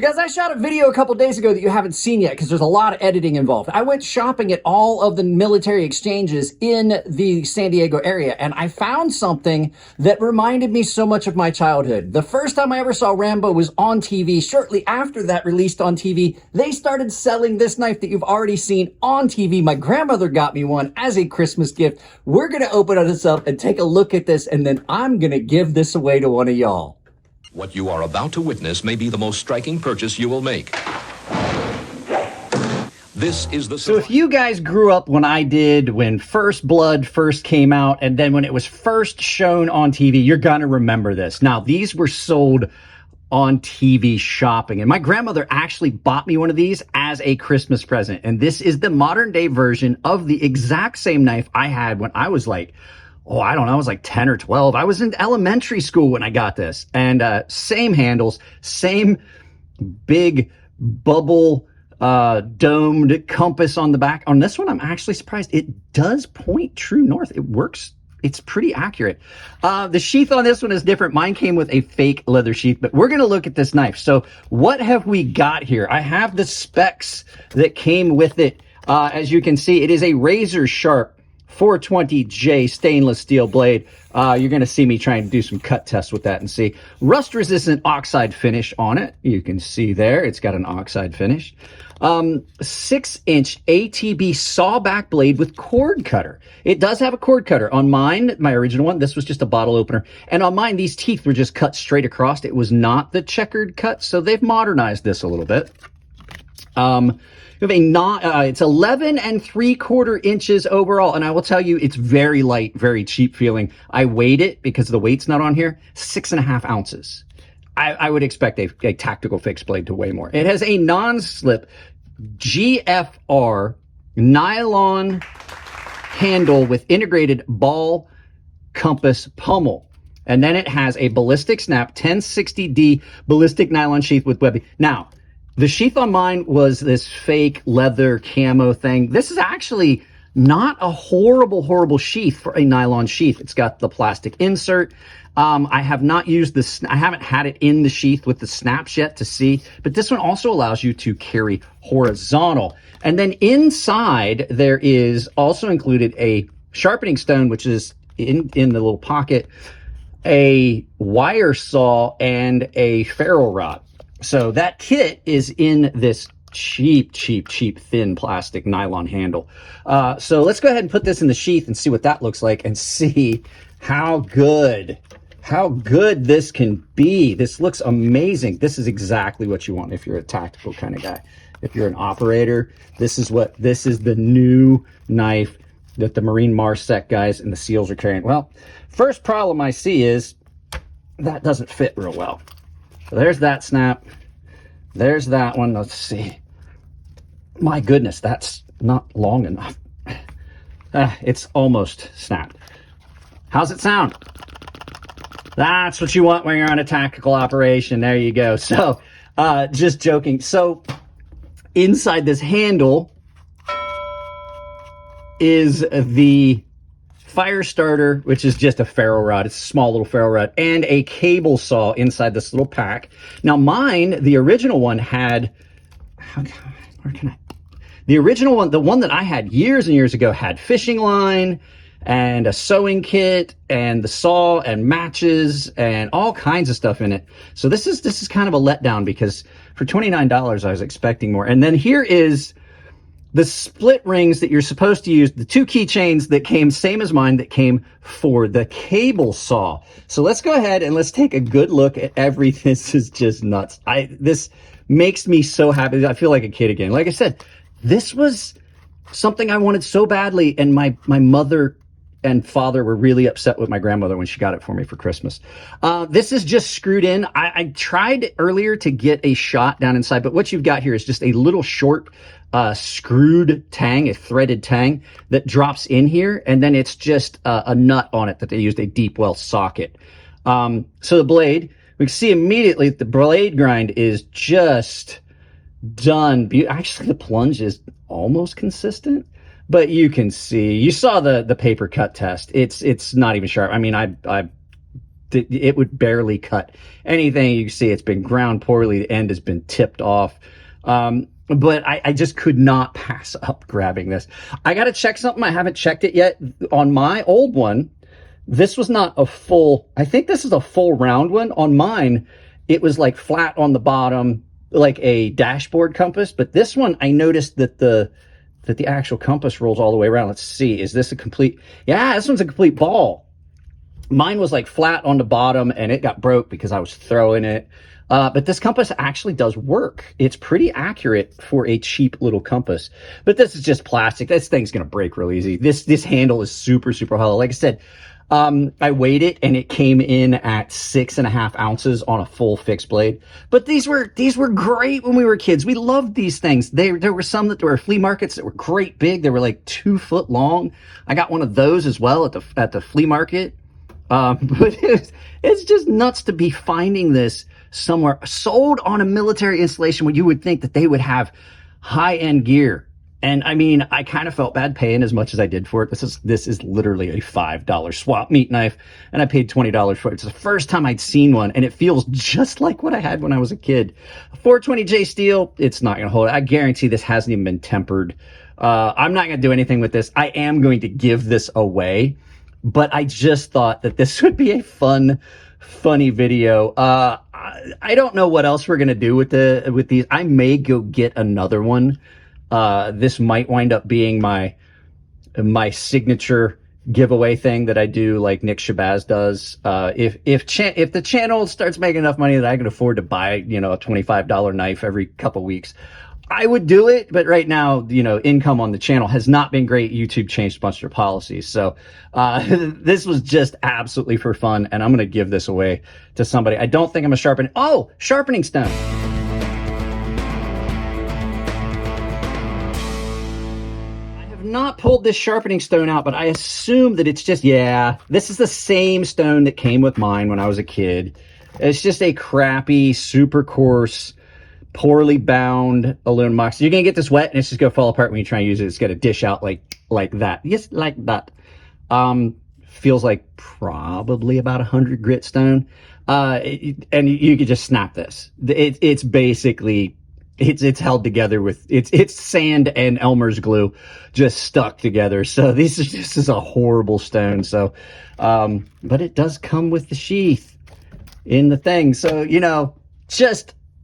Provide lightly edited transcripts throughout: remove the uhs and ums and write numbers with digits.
Guys, I shot a video a couple days ago that you haven't seen yet because there's a lot of editing involved. I went shopping at all of the military exchanges in the San Diego area, and I found something that reminded me so much of my childhood. The first time I ever saw Rambo was on TV. Shortly after that released on TV, they started selling this knife that you've already seen on TV. My grandmother got me one as a Christmas gift. We're going to open this up and take a look at this, and then I'm going to give this away to one of y'all. What you are about to witness may be the most striking purchase you will make. This is the... So if you guys grew up when I did, when First Blood first came out, and then when it was first shown on TV, you're gonna remember this. Now, these were sold on TV shopping, and my grandmother actually bought me one of these as a Christmas present. And this is the modern day version of the exact same knife I had when I was like, I don't know, I was like 10 or 12. I was in elementary school when I got this. And same handles, same big bubble domed compass on the back. On this one, I'm actually surprised. It does point true north. It works. It's pretty accurate. The sheath on this one is different. Mine came with a fake leather sheath, but we're going to look at this knife. So what have we got here? I have the specs that came with it. As you can see, it is a razor sharp 420J stainless steel blade. You're going to see me trying to do some cut tests with that and see. Rust resistant oxide finish on it. You can see there, it's got an oxide finish. 6-inch ATB sawback blade with cord cutter. It does have a cord cutter. On mine, my original one, this was just a bottle opener. And on mine, these teeth were just cut straight across. It was not the checkered cut, so they've modernized this a little bit. We have it's 11 3/4 inches overall, and I will tell you, it's very light, very cheap feeling. I weighed it because the weight's not on here, 6.5 ounces. I would expect a tactical fixed blade to weigh more. It has a non-slip GFR nylon handle with integrated ball compass pommel. And then it has a ballistic snap 1060D ballistic nylon sheath with webbing. Now, the sheath on mine was this fake leather camo thing. This is actually not a horrible sheath for a nylon sheath. It's got the plastic insert. I have not used this. I haven't had it in the sheath with the snaps yet to see, but this one also allows you to carry horizontal. And then inside there is also included a sharpening stone, which is in the little pocket, a wire saw, and a ferro rod. So that kit is in this cheap, thin plastic nylon handle. So let's go ahead and put this in the sheath and see what that looks like and see how good this can be. This looks amazing. This is exactly what you want if you're a tactical kind of guy. If you're an operator, this is the new knife that the Marine Marsec guys and the SEALs are carrying. Well, first problem I see is that doesn't fit real well. So there's that snap. There's that one. Let's see. My goodness, that's not long enough. It's almost snapped. How's it sound? That's what you want when you're on a tactical operation. There you go. So, just joking. So, inside this handle is the fire starter, which is just a ferro rod. It's a small little ferro rod, and a cable saw inside this little pack. Now mine, the original one had, the original one, the one that I had years and years ago had fishing line and a sewing kit and the saw and matches and all kinds of stuff in it. So this is kind of a letdown because for $29 I was expecting more. And then here is the split rings that you're supposed to use, the 2 keychains that came, same as mine, that came for the cable saw. So let's go ahead and let's take a good look at everything. This is just nuts. This makes me so happy. I feel like a kid again. Like I said, this was something I wanted so badly, and my mother and father were really upset with my grandmother when she got it for me for Christmas. This is just screwed in. I tried earlier to get a shot down inside, but what you've got here is just a little short screwed tang, a threaded tang that drops in here, and then it's just a nut on it that they used a deep well socket. So the blade, we can see immediately the blade grind is just done. Actually, the plunge is almost consistent, but you can see, you saw the paper cut test. It's not even sharp. I mean, I it would barely cut anything. You can see it's been ground poorly. The end has been tipped off. But I just could not pass up grabbing this. I got to check something. I haven't checked it yet. On my old one, this was not a full, I think this is a full round one. On mine, it was like flat on the bottom, like a dashboard compass. But this one, I noticed that the actual compass rolls all the way around. Let's see. Is this a complete? Yeah, this one's a complete ball. Mine was like flat on the bottom and it got broke because I was throwing it. But this compass actually does work. It's pretty accurate for a cheap little compass. But this is just plastic. This thing's going to break real easy. This handle is super, super hollow. Like I said, I weighed it and it came in at 6.5 ounces on a full fixed blade. But these were great when we were kids. We loved these things. There were some that were flea markets that were great big. They were like 2 foot long. I got one of those as well at the flea market. But it's just nuts to be finding this somewhere sold on a military installation when you would think that they would have high-end gear. And I mean, I kind of felt bad paying as much as I did for it. This is literally a $5 swap meat knife, and I paid $20 for it. It's the first time I'd seen one, and it feels just like what I had when I was a kid. 420J steel, it's not going to hold it. I guarantee this hasn't even been tempered. I'm not going to do anything with this. I am going to give this away, but I just thought that this would be a funny video. I don't know what else we're going to do with these. I may go get another one. This might wind up being my signature giveaway thing that I do, like Nick Shabazz does. If the channel starts making enough money that I can afford to buy, a $25 knife every couple weeks, I would do it. But right now, income on the channel has not been great. YouTube changed a bunch of their policies. So, this was just absolutely for fun. And I'm going to give this away to somebody. I don't think I'm a sharpening. Oh, sharpening stone. Not pulled this sharpening stone out, but I assume that it's just, this is the same stone that came with mine when I was a kid. It's just a crappy, super coarse, poorly bound aluminum box. You're gonna get this wet and it's just gonna fall apart when you try and use it. It's gonna dish out like that. Yes, like that. Feels like probably about 100 grit stone. And you could just snap this. It's basically, it's held together with it's sand and Elmer's glue just stuck together. So this is a horrible stone. So, but it does come with the sheath in the thing. So,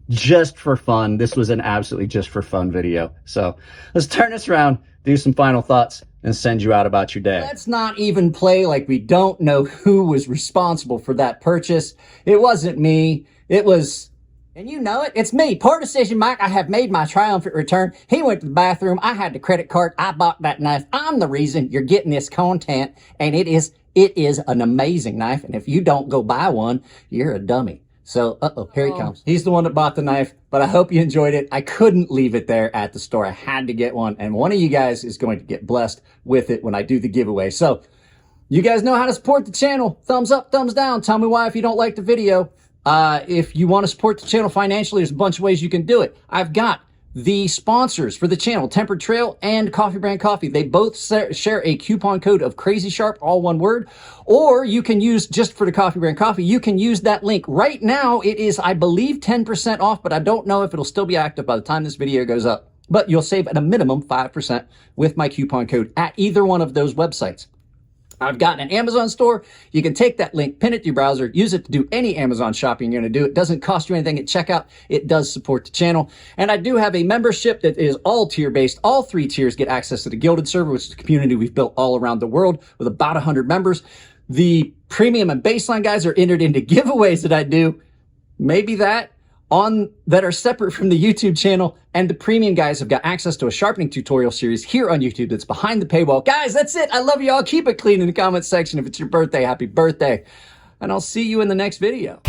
just for fun. This was an absolutely just for fun video. So let's turn this around, do some final thoughts, and send you out about your day. Let's not even play like we don't know who was responsible for that purchase. It wasn't me. It was... And you know it. It's me, Poor Decision Mike. I have made my triumphant return. He went to the bathroom. I had the credit card. I bought that knife. I'm the reason you're getting this content. And it is an amazing knife. And if you don't go buy one, you're a dummy. So, here he comes. He's the one that bought the knife, but I hope you enjoyed it. I couldn't leave it there at the store. I had to get one. And one of you guys is going to get blessed with it when I do the giveaway. So, you guys know how to support the channel. Thumbs up, thumbs down. Tell me why if you don't like the video. If you want to support the channel financially, there's a bunch of ways you can do it. I've got the sponsors for the channel, Tempered Trail and Coffee Brand Coffee. They both share a coupon code of Crazy Sharp, all one word. Or you can use, just for the Coffee Brand Coffee, you can use that link. Right now, it is, I believe, 10% off, but I don't know if it'll still be active by the time this video goes up. But you'll save at a minimum 5% with my coupon code at either one of those websites. I've got an Amazon store. You can take that link, pin it to your browser, use it to do any Amazon shopping you're going to do. It doesn't cost you anything at checkout. It does support the channel. And I do have a membership that is all tier-based. All 3 tiers get access to the Gilded server, which is a community we've built all around the world with about 100 members. The premium and baseline guys are entered into giveaways that I do. Maybe that are separate from the YouTube channel, and the premium guys have got access to a sharpening tutorial series here on YouTube that's behind the paywall. Guys, that's it. I love you all. Keep it clean in the comments section. If it's your birthday, happy birthday. And I'll see you in the next video.